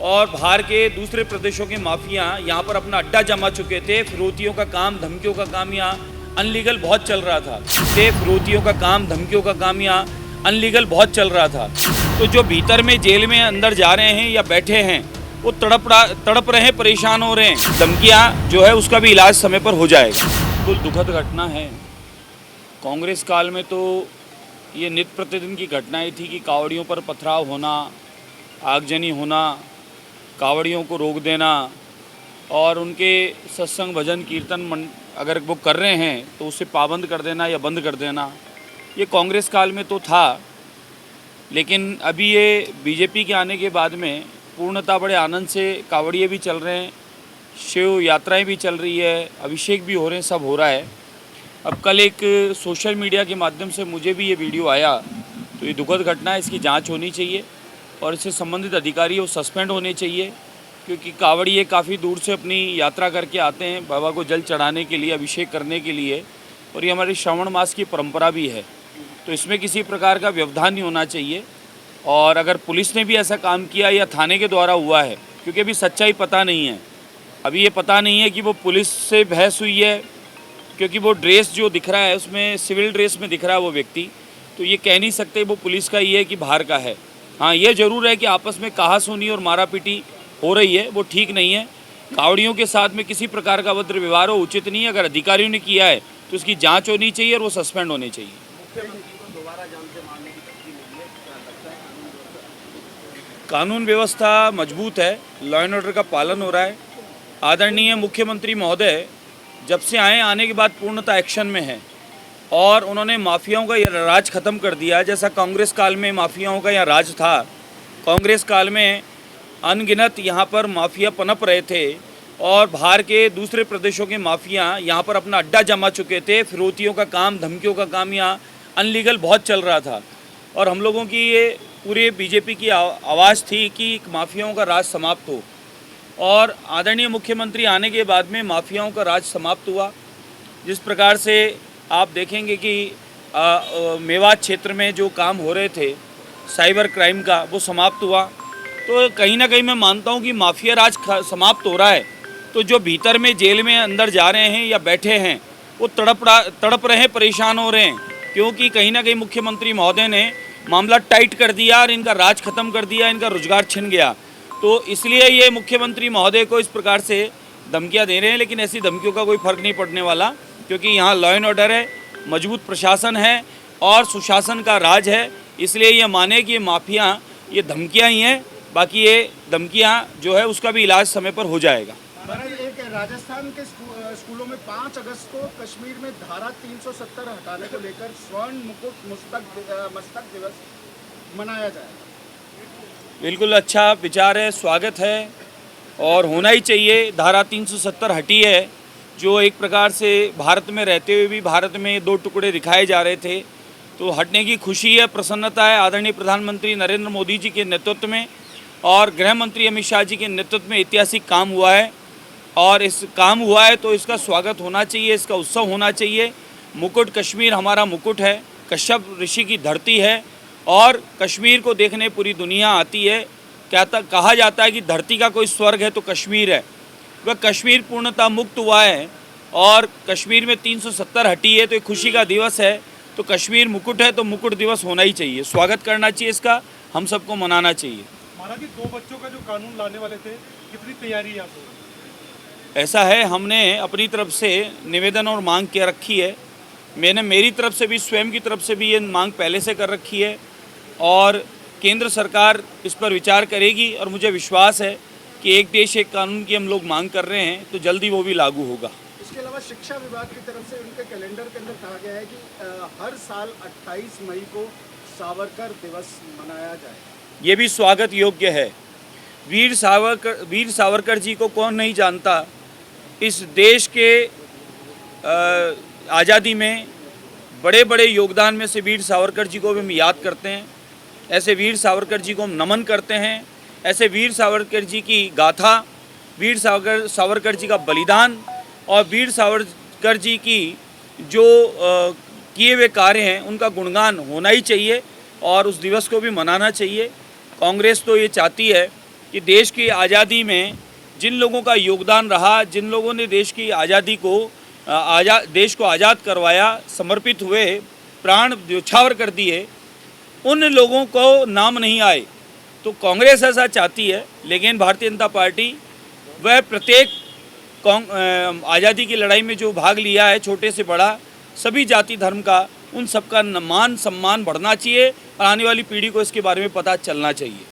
और बाहर के दूसरे प्रदेशों के माफिया यहाँ पर अपना अड्डा जमा चुके थे। फिरौतियों का काम, धमकियों का काम यहाँ अनलीगल बहुत चल रहा था। फिरौतियों का काम, धमकियों का काम यहाँ अनलीगल बहुत चल रहा था। तो जो भीतर में जेल में अंदर जा रहे हैं या बैठे हैं वो तड़प रहे हैं, परेशान हो रहे हैं। धमकियाँ जो है उसका भी इलाज समय पर हो जाएगा। बिल्कुल दुखद घटना है। कांग्रेस काल में तो ये नित्य प्रतिदिन की घटनाएं थी कि कावड़ियों पर पथराव होना, आगजनी होना, कावड़ियों को रोक देना और उनके सत्संग भजन कीर्तन अगर वो कर रहे हैं तो उसे पाबंद कर देना या बंद कर देना, ये कांग्रेस काल में तो था। लेकिन अभी ये बीजेपी के आने के बाद में पूर्णतः बड़े आनंद से कावड़िए भी चल रहे हैं, शिव यात्राएं भी चल रही है, अभिषेक भी हो रहे हैं, सब हो रहा है। अब कल एक सोशल मीडिया के माध्यम से मुझे भी ये वीडियो आया, तो ये दुखद घटना है, इसकी जांच होनी चाहिए और इससे संबंधित अधिकारी वो सस्पेंड होने चाहिए, क्योंकि कावड़िए काफ़ी दूर से अपनी यात्रा करके आते हैं बाबा को जल चढ़ाने के लिए, अभिषेक करने के लिए, और ये हमारे श्रावण मास की परंपरा भी है। तो इसमें किसी प्रकार का व्यवधान नहीं होना चाहिए। और अगर पुलिस ने भी ऐसा काम किया या थाने के द्वारा हुआ है, क्योंकि अभी सच्चाई पता नहीं है, अभी ये पता नहीं है कि वो पुलिस से बहस हुई है, क्योंकि वो ड्रेस जो दिख रहा है उसमें सिविल ड्रेस में दिख रहा है वो व्यक्ति, तो ये कह नहीं सकते वो पुलिस का ही है कि बाहर का है। हाँ, ये ज़रूर है कि आपस में कहासुनी और मारापीटी हो रही है, वो ठीक नहीं है। कावड़ियों के साथ में किसी प्रकार का अभद्र व्यवहार हो उचित नहीं है। अगर अधिकारियों ने किया है तो उसकी जांच होनी चाहिए और वो सस्पेंड होने चाहिए। कानून व्यवस्था मजबूत है, लॉ एंड ऑर्डर का पालन हो रहा है। आदरणीय मुख्यमंत्री महोदय जब से आने के बाद पूर्णतः एक्शन में है और उन्होंने माफियाओं का यह राज ख़त्म कर दिया। जैसा कांग्रेस काल में माफियाओं का यह राज था, कांग्रेस काल में अनगिनत यहाँ पर माफिया पनप रहे थे और बाहर के दूसरे प्रदेशों के माफिया यहाँ पर अपना अड्डा जमा चुके थे। फिरौतियों का काम, धमकियों का काम यहाँ अनलीगल बहुत चल रहा था और हम लोगों की ये पूरे बीजेपी की आवाज़ थी कि माफियाओं का राज समाप्त हो। और आदरणीय मुख्यमंत्री आने के बाद में माफियाओं का राज समाप्त हुआ। जिस प्रकार से आप देखेंगे कि मेवात क्षेत्र में जो काम हो रहे थे साइबर क्राइम का, वो समाप्त हुआ। तो कहीं ना कहीं मैं मानता हूं कि माफिया राज समाप्त हो रहा है। तो जो भीतर में जेल में अंदर जा रहे हैं या बैठे हैं वो तड़प रहे हैं, परेशान हो रहे हैं, क्योंकि कहीं ना कहीं मुख्यमंत्री महोदय ने मामला टाइट कर दिया और इनका राज खत्म कर दिया, इनका रोजगार छिन गया। तो इसलिए ये मुख्यमंत्री महोदय को इस प्रकार से धमकियां दे रहे हैं। लेकिन ऐसी धमकियों का कोई फर्क नहीं पड़ने वाला, क्योंकि यहाँ लॉ एंड ऑर्डर है, मजबूत प्रशासन है और सुशासन का राज है। इसलिए ये माने कि ये माफिया ये धमकियां ही हैं, बाकी ये धमकियां जो है उसका भी इलाज समय पर हो जाएगा। एक राजस्थान के स्कूलों में 5 अगस्त को कश्मीर में धारा 370 हटाने को लेकर स्वर्ण मुकुट मस्तक दिवस मनाया जाएगा। बिल्कुल अच्छा विचार है, स्वागत है और होना ही चाहिए। धारा 370 हटी है, जो एक प्रकार से भारत में रहते हुए भी भारत में 2 टुकड़े दिखाए जा रहे थे, तो हटने की खुशी है, प्रसन्नता है। आदरणीय प्रधानमंत्री नरेंद्र मोदी जी के नेतृत्व में और गृह मंत्री अमित शाह जी के नेतृत्व में ऐतिहासिक काम हुआ है और इस काम हुआ है तो इसका स्वागत होना चाहिए, इसका उत्सव होना चाहिए। मुकुट, कश्मीर हमारा मुकुट है, कश्यप ऋषि की धरती है और कश्मीर को देखने पूरी दुनिया आती है। कहा जाता है कि धरती का कोई स्वर्ग है तो कश्मीर है। वह कश्मीर पूर्णतः मुक्त हुआ है और कश्मीर में 370 हटी है, तो एक खुशी का दिवस है। तो कश्मीर मुकुट है तो मुकुट दिवस होना ही चाहिए, स्वागत करना चाहिए, इसका हम सबको मनाना चाहिए। महाराज जी, 2 बच्चों का जो कानून लाने वाले थे, कितनी तैयारी है आपको? ऐसा है, हमने अपनी तरफ से निवेदन और मांग के रखी है। मैंने मेरी तरफ से भी, स्वयं की तरफ से भी ये मांग पहले से कर रखी है और केंद्र सरकार इस पर विचार करेगी और मुझे विश्वास है कि एक देश एक कानून की हम लोग मांग कर रहे हैं तो जल्दी वो भी लागू होगा। इसके अलावा शिक्षा विभाग की तरफ से उनके कैलेंडर के अंदर कहा गया है कि हर साल 28 मई को सावरकर दिवस मनाया जाए। ये भी स्वागत योग्य है। वीर सावरकर जी को कौन नहीं जानता। इस देश के आज़ादी में बड़े बड़े योगदान में से वीर सावरकर जी को भी हम याद करते हैं। ऐसे वीर सावरकर जी को हम नमन करते हैं। ऐसे वीर सावरकर जी की गाथा, वीर सावरकर जी का बलिदान और वीर सावरकर जी की जो किए हुए कार्य हैं उनका गुणगान होना ही चाहिए और उस दिवस को भी मनाना चाहिए। कांग्रेस तो ये चाहती है कि देश की आज़ादी में जिन लोगों का योगदान रहा, जिन लोगों ने देश की आज़ादी को देश को आज़ाद करवाया, समर्पित हुए, प्राण न्यौछावर कर दिए, उन लोगों को नाम नहीं आए। तो कांग्रेस ऐसा चाहती है, लेकिन भारतीय जनता पार्टी वह प्रत्येक आज़ादी की लड़ाई में जो भाग लिया है, छोटे से बड़ा, सभी जाति धर्म का, उन सबका मान सम्मान बढ़ना चाहिए और आने वाली पीढ़ी को इसके बारे में पता चलना चाहिए।